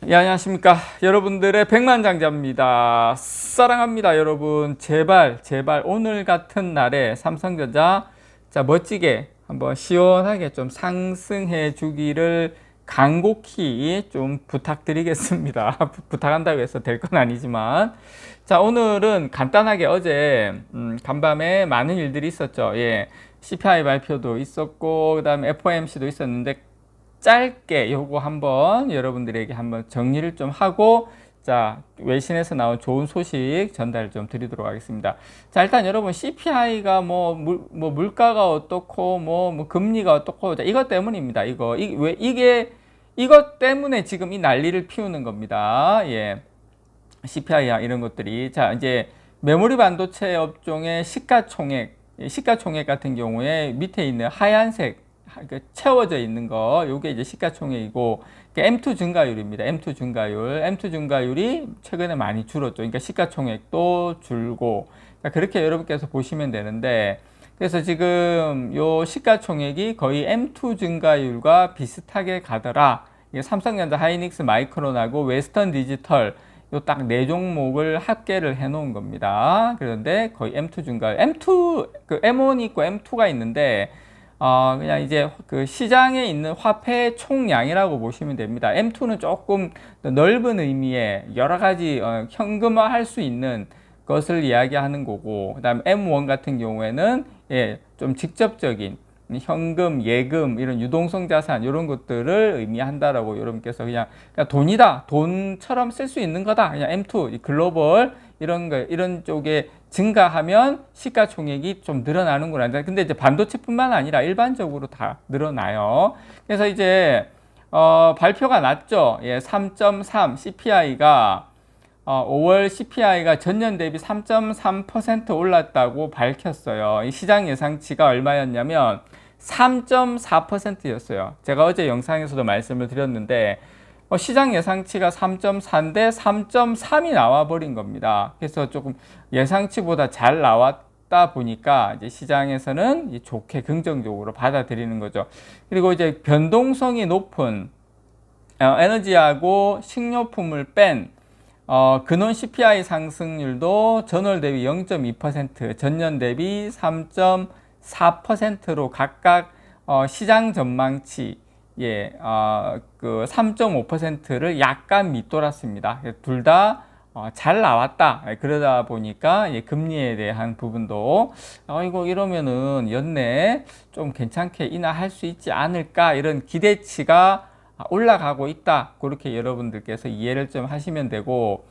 예, 안녕하십니까. 여러분들의 백만장자입니다. 사랑합니다, 여러분. 제발, 제발, 오늘 같은 날에 삼성전자, 멋지게 한번 시원하게 좀 상승해 주기를 간곡히 좀 부탁드리겠습니다. 부탁한다고 해서 될 건 아니지만. 자, 오늘은 간단하게 어제, 간밤에 많은 일들이 있었죠. 예. CPI 발표도 있었고, 그 다음에 FOMC도 있었는데, 짧게 요거 한번 여러분들에게 한번 정리를 좀 하고, 자, 외신에서 나온 좋은 소식 전달 좀 드리도록 하겠습니다. 자, 일단 여러분 CPI가 물가가 어떻고 뭐 금리가 어떻고, 자, 이것 때문입니다. 이것 때문에 지금 이 난리를 피우는 겁니다. 예. CPI야 이런 것들이. 자, 이제 메모리 반도체 업종의 시가총액 같은 경우에 밑에 있는 하얀색 채워져 있는 거, 요게 이제 시가총액이고, M2 증가율입니다. M2 증가율이 최근에 많이 줄었죠. 그러니까 시가총액도 줄고, 그러니까 그렇게 여러분께서 보시면 되는데, 그래서 지금 요 시가총액이 거의 M2 증가율과 비슷하게 가더라. 이게 삼성전자, 하이닉스, 마이크론하고 웨스턴 디지털 요 딱 네 종목을 합계를 해 놓은 겁니다. 그런데 거의 M2 증가율, M1이 있고 M2가 있는데, 그냥 이제 그 시장에 있는 화폐의 총량이라고 보시면 됩니다. M2는 조금 넓은 의미의 여러 가지 현금화 할 수 있는 것을 이야기하는 거고, 그 다음에 M1 같은 경우에는 좀 직접적인 현금, 예금, 이런 유동성 자산, 이런 것들을 의미한다라고 여러분께서 그냥 돈이다, 돈처럼 쓸 수 있는 거다, 그냥 M2, 글로벌, 이런 쪽에 증가하면 시가총액이 좀 늘어나는구나. 근데 이제 반도체뿐만 아니라 일반적으로 다 늘어나요. 그래서 이제, 발표가 났죠. 예, 3.3 CPI가, 5월 CPI가 전년 대비 3.3% 올랐다고 밝혔어요. 이 시장 예상치가 얼마였냐면 3.4%였어요. 제가 어제 영상에서도 말씀을 드렸는데, 시장 예상치가 3.4인데 3.3이 나와버린 겁니다. 그래서 조금 예상치보다 잘 나왔다 보니까 이제 시장에서는 좋게 긍정적으로 받아들이는 거죠. 그리고 이제 변동성이 높은 에너지하고 식료품을 뺀 근원 CPI 상승률도 전월 대비 0.2%, 전년 대비 3.4%로 각각 시장 전망치 그 3.5%를 약간 밑돌았습니다. 둘 다 잘 나왔다. 그러다 보니까 금리에 대한 부분도 이거 이러면은 연내 좀 괜찮게 인하할 수 있지 않을까, 이런 기대치가 올라가고 있다. 그렇게 여러분들께서 이해를 좀 하시면 되고,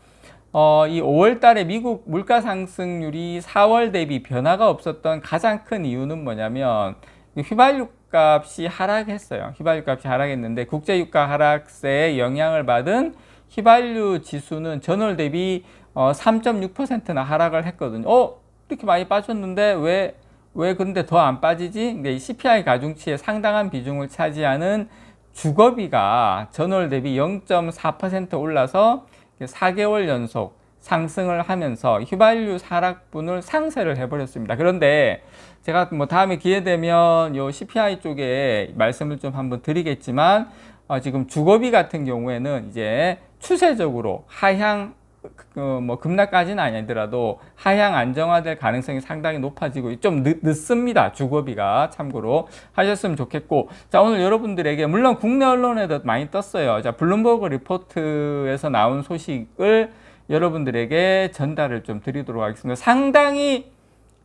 이 5월 달에 미국 물가 상승률이 4월 대비 변화가 없었던 가장 큰 이유는 뭐냐면, 휘발유 값이 하락했어요. 휘발유 값이 하락했는데, 국제유가 하락세에 영향을 받은 휘발유 지수는 전월 대비 3.6%나 하락을 했거든요. 이렇게 많이 빠졌는데 왜 근데 더 안 빠지지? 그러니까 CPI 가중치의 상당한 비중을 차지하는 주거비가 전월 대비 0.4% 올라서 4개월 연속 상승을 하면서 휘발유 하락분을 상쇄를 해버렸습니다. 그런데 제가 다음에 기회 되면 요 CPI 쪽에 말씀을 좀 한번 드리겠지만, 지금 주거비 같은 경우에는 이제 추세적으로 하향, 급락까지는 아니더라도 하향 안정화될 가능성이 상당히 높아지고 좀 늦습니다. 주거비가 참고로 하셨으면 좋겠고, 자, 오늘 여러분들에게 물론 국내 언론에도 많이 떴어요. 자, 블룸버그 리포트에서 나온 소식을 여러분들에게 전달을 좀 드리도록 하겠습니다.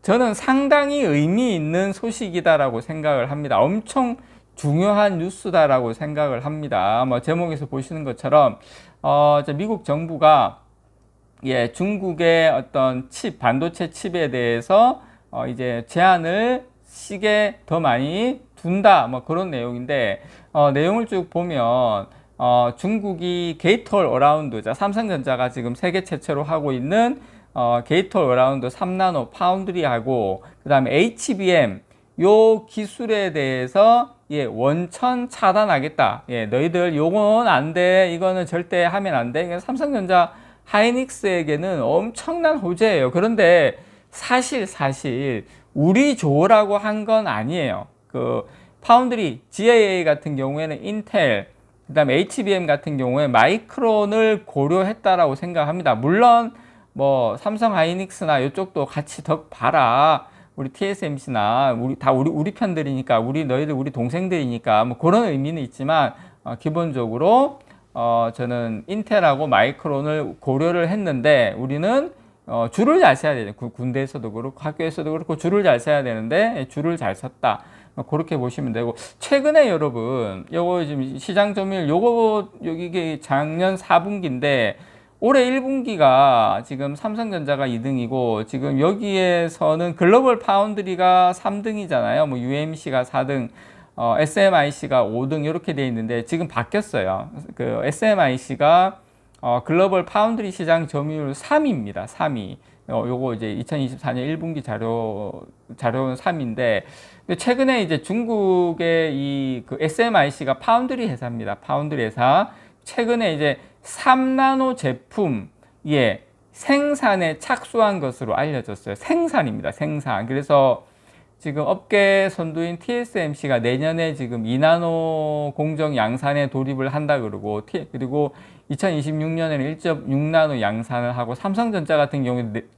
저는 상당히 의미 있는 소식이다라고 생각을 합니다. 엄청 중요한 뉴스다라고 생각을 합니다. 제목에서 보시는 것처럼, 미국 정부가 중국의 어떤 반도체 칩에 대해서 이제 제한을 시게 더 많이 둔다, 그런 내용인데, 내용을 쭉 보면, 중국이 게이트-올-어라운드, 삼성전자가 지금 세계 최초로 하고 있는 게이트-올-어라운드 3나노 파운드리하고, 그 다음에 HBM 요 기술에 대해서 원천 차단하겠다. 너희들 요건 안 돼. 이거는 절대 하면 안 돼. 삼성전자, 하이닉스에게는 엄청난 호재예요. 그런데 사실 우리 좋으라고 한 건 아니에요. 그 파운드리 GAA 같은 경우에는 인텔, 그 그다음에 HBM 같은 경우에 마이크론을 고려했다라고 생각합니다. 물론 뭐 삼성 하이닉스나 이쪽도 같이 덕 봐라. 우리 TSMC나 우리 편들이니까 너희들 우리 동생들이니까 뭐 그런 의미는 있지만 기본적으로 저는 인텔하고 마이크론을 고려를 했는데 우리는 줄을 잘 서야 되죠. 군대에서도 그렇고 학교에서도 그렇고 줄을 잘 서야 되는데 줄을 잘 섰다. 그렇게 보시면 되고 최근에 여러분 요거 지금 시장 점유율 이게 작년 4분기인데 올해 1분기가 지금 삼성전자가 2등이고 지금 여기에서는 글로벌 파운드리가 3등이잖아요. 뭐 UMC가 4등, SMIC가 5등 이렇게 돼 있는데 지금 바뀌었어요. 그 SMIC가 글로벌 파운드리 시장 점유율 3위입니다. 3위. 요거 이제 2024년 1분기 자료는 3위인데 최근에 이제 중국의 그 SMIC가 파운드리 회사입니다. 파운드리 회사. 최근에 이제 3나노 제품 생산에 착수한 것으로 알려졌어요. 생산입니다. 생산. 그래서 지금 업계 선두인 TSMC가 내년에 지금 2나노 공정 양산에 돌입을 한다 그러고 그리고 2026년에는 1.6나노 양산을 하고 삼성전자 같은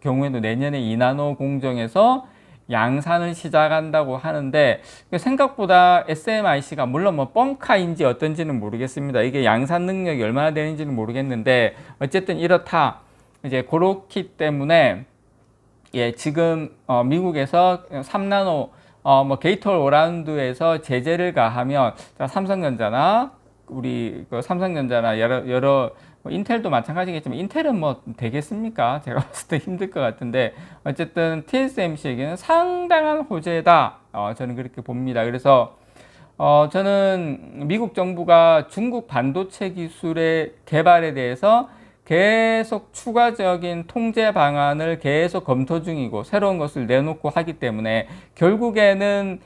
경우에도 내년에 2나노 공정에서 양산을 시작한다고 하는데 생각보다 SMIC가 물론 뭐 뻥카인지 어떤지는 모르겠습니다. 이게 양산 능력이 얼마나 되는지는 모르겠는데 어쨌든 이렇다. 이제 그렇기 때문에 지금 미국에서 3나노 뭐 게이트-올-어라운드에서 제재를 가하면 삼성전자나 삼성전자나 여러 인텔도 마찬가지겠지만 인텔은 뭐 되겠습니까? 제가 봤을 때 힘들 것 같은데 어쨌든 TSMC에게는 상당한 호재다. 저는 그렇게 봅니다. 그래서 저는 미국 정부가 중국 반도체 기술의 개발에 대해서 계속 추가적인 통제 방안을 계속 검토 중이고 새로운 것을 내놓고 하기 때문에 결국에는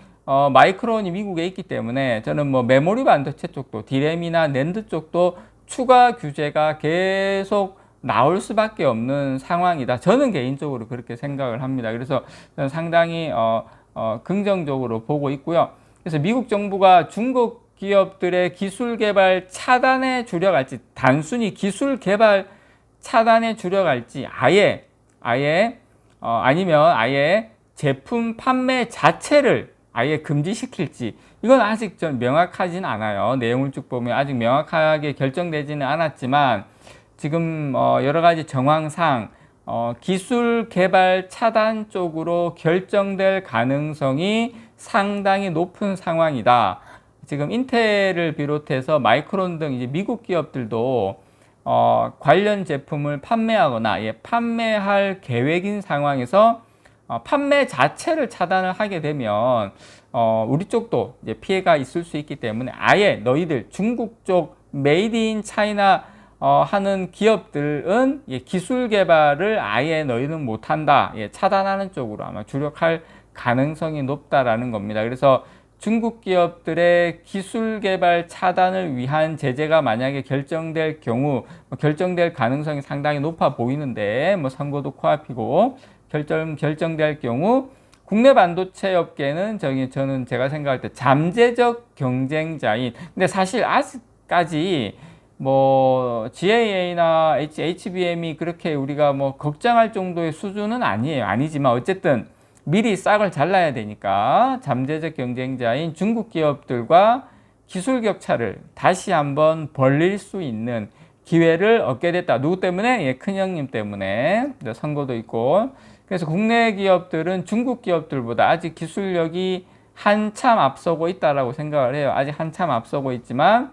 마이크론이 미국에 있기 때문에 저는 뭐 메모리 반도체 쪽도 디램이나 낸드 쪽도 추가 규제가 계속 나올 수밖에 없는 상황이다. 저는 개인적으로 그렇게 생각을 합니다. 그래서 저는 상당히 긍정적으로 보고 있고요. 그래서 미국 정부가 중국 기업들의 기술 개발 차단에 주력할지 단순히 기술 개발 차단에 주력할지 아니면 아예 제품 판매 자체를 아예 금지시킬지 이건 아직 좀 명확하진 않아요. 내용을 쭉 보면 아직 명확하게 결정되지는 않았지만 지금 여러 가지 정황상 기술 개발 차단 쪽으로 결정될 가능성이 상당히 높은 상황이다. 지금 인텔을 비롯해서 마이크론 등 이제 미국 기업들도 관련 제품을 판매하거나 판매할 계획인 상황에서 판매 자체를 차단을 하게 되면 우리 쪽도 이제 피해가 있을 수 있기 때문에 아예 너희들 중국 쪽 메이드 인 차이나 하는 기업들은 기술 개발을 아예 너희는 못한다. 차단하는 쪽으로 아마 주력할 가능성이 높다라는 겁니다. 그래서 중국 기업들의 기술 개발 차단을 위한 제재가 만약에 결정될 경우 결정될 가능성이 상당히 높아 보이는데 뭐 선거도 코앞이고 결정될 경우 국내 반도체 업계는 저는 제가 생각할 때 잠재적 경쟁자인 근데 사실 아직까지 뭐 GAA나 HBM이 그렇게 우리가 뭐 걱정할 정도의 수준은 아니지만 어쨌든 미리 싹을 잘라야 되니까 잠재적 경쟁자인 중국 기업들과 기술 격차를 다시 한번 벌릴 수 있는 기회를 얻게 됐다. 누구 때문에? 큰형님 때문에. 선거도 있고. 그래서 국내 기업들은 중국 기업들보다 아직 기술력이 한참 앞서고 있다라고 생각을 해요. 아직 한참 앞서고 있지만,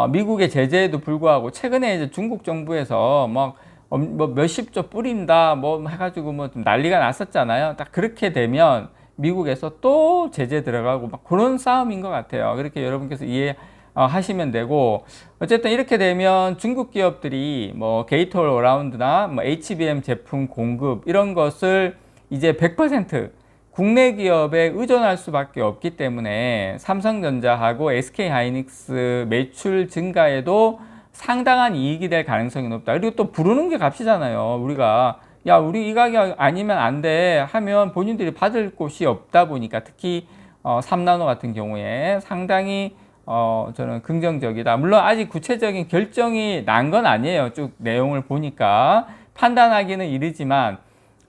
미국의 제재에도 불구하고 최근에 이제 중국 정부에서 뭐 몇십조 뿌린다 뭐 해가지고 뭐 좀 난리가 났었잖아요. 딱 그렇게 되면 미국에서 또 제재 들어가고 막 그런 싸움인 것 같아요. 그렇게 여러분께서 이해하시면 되고 어쨌든 이렇게 되면 중국 기업들이 뭐 게이트-올-어라운드나 뭐 HBM 제품 공급 이런 것을 이제 100% 국내 기업에 의존할 수밖에 없기 때문에 삼성전자하고 SK하이닉스 매출 증가에도 상당한 이익이 될 가능성이 높다. 그리고 또 부르는 게 값이잖아요. 우리가 우리 이 가격 아니면 안 돼 하면 본인들이 받을 곳이 없다 보니까 특히 3나노 같은 경우에 상당히 저는 긍정적이다. 물론 아직 구체적인 결정이 난 건 아니에요. 쭉 내용을 보니까 판단하기는 이르지만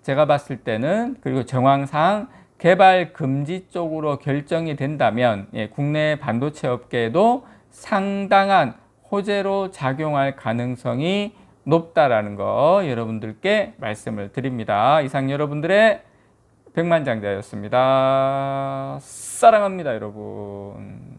제가 봤을 때는, 그리고 정황상 개발 금지 쪽으로 결정이 된다면 국내 반도체 업계에도 상당한 호재로 작용할 가능성이 높다라는 거 여러분들께 말씀을 드립니다. 이상 여러분들의 백만장자였습니다. 사랑합니다, 여러분.